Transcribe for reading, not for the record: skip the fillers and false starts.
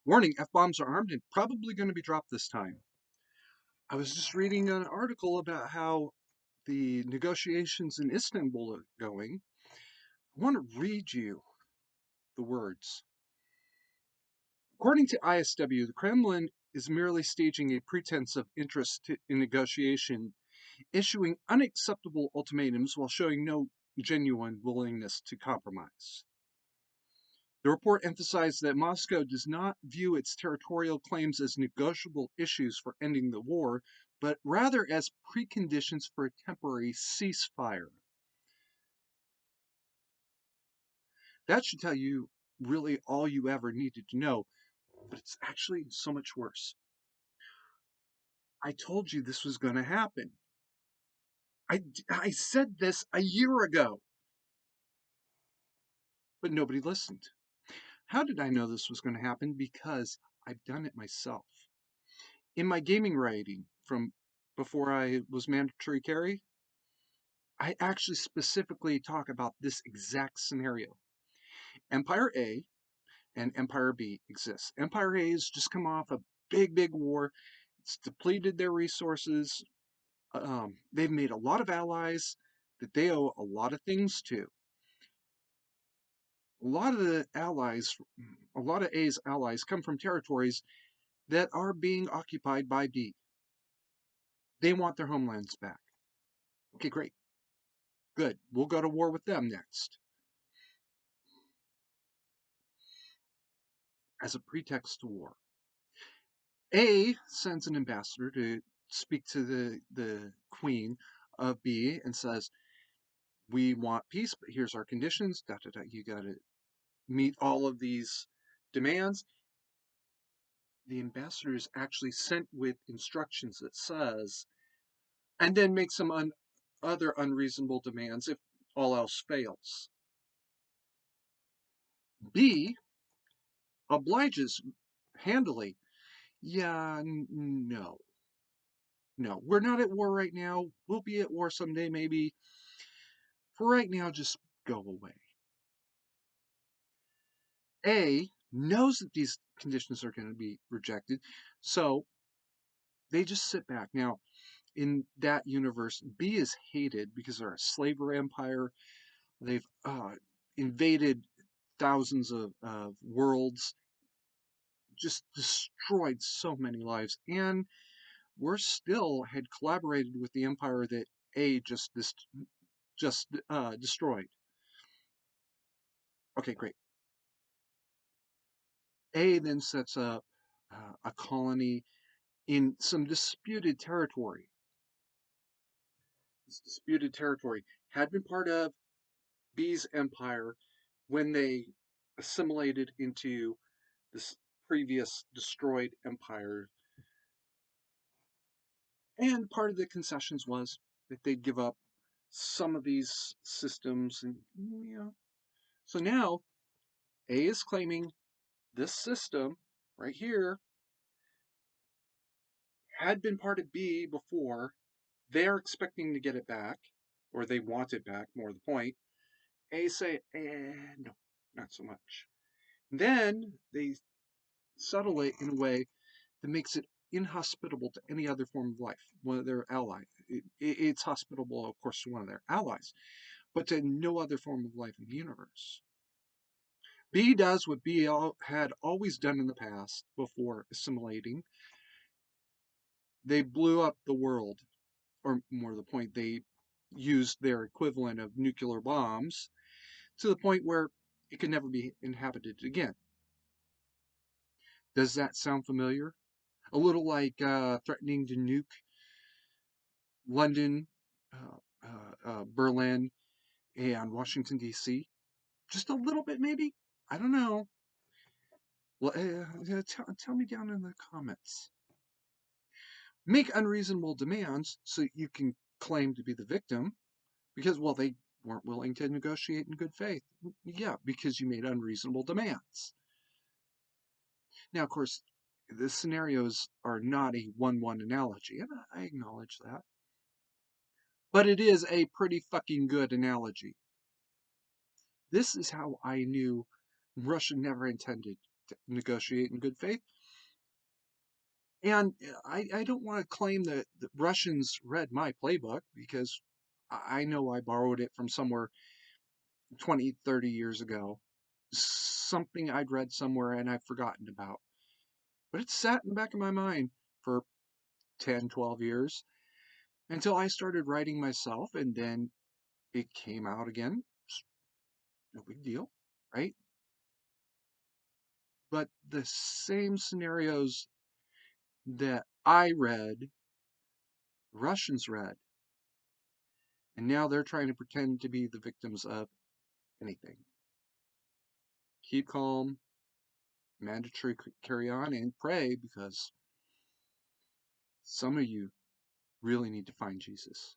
Warning, F-bombs are armed and probably going to be dropped this time. I was just reading an article about how the negotiations in Istanbul are going. I want to read you the words. According to ISW, the Kremlin is merely staging a pretense of interest in negotiation, issuing unacceptable ultimatums while showing no genuine willingness to compromise. The report emphasized that Moscow does not view its territorial claims as negotiable issues for ending the war, but rather as preconditions for a temporary ceasefire. That should tell you really all you ever needed to know, but it's actually so much worse. I told you this was going to happen. I said this a year ago, but nobody listened. How did I know this was going to happen? Because I've done it myself. In my gaming writing from before I was mandatory carry, I actually specifically talk about this exact scenario. Empire A and Empire B exists. Empire A has just come off a big war. It's depleted their resources. They've made a lot of allies that they owe a lot of things to. A lot of the allies, a lot of A's allies come from territories that are being occupied by B. They want their homelands back. Okay, great. Good. We'll go to war with them next. As a pretext to war. A sends an ambassador to speak to the queen of B and says, we want peace, but here's our conditions. You got to meet all of these demands. The ambassador is actually sent with instructions that says, and then make some other unreasonable demands if all else fails. B obliges handily. Yeah, no. No, we're not at war right now. We'll be at war someday, maybe. For right now, just go away. A knows that these conditions are going to be rejected, so they just sit back. Now, in that universe, B is hated because they're a slaver empire. They've invaded thousands of worlds, just destroyed so many lives, and we're still had collaborated with the empire that A just destroyed. Okay, great. A then sets up a colony in some disputed territory. This disputed territory had been part of B's empire when they assimilated into this previous destroyed empire. And part of the concessions was that they'd give up some of these systems, and so now A is claiming this system right here had been part of B before. They're expecting to get it back, or they want it back, more to the point. A say, no, not so much. Then they settle it in a way that makes it inhospitable to any other form of life, one of their allies. It's hospitable, of course, to one of their allies, but to no other form of life in the universe. B does what B had always done in the past before assimilating. They blew up the world, or more to the point, they used their equivalent of nuclear bombs to the point where it could never be inhabited again. Does that sound familiar? A little like threatening to nuke London, Berlin, and Washington, D.C.? Just a little bit, maybe? I don't know. Well, tell me down in the comments. Make unreasonable demands so you can claim to be the victim because, well, they weren't willing to negotiate in good faith. Yeah, because you made unreasonable demands. Now, of course, the scenarios are not a 1-1 analogy, and I acknowledge that. But it is a pretty fucking good analogy. This is how I knew Russia never intended negotiate in good faith. And I don't want to claim that the Russians read my playbook, because I know I borrowed it from somewhere 20, 30 years ago. Something I'd read somewhere and I've forgotten about. But it sat in the back of my mind for 10, 12 years until I started writing myself, and then it came out again. No big deal, right? But the same scenarios that I read, Russians read, and now they're trying to pretend to be the victims of anything. Keep calm, mandatory carry on, and pray, because some of you really need to find Jesus.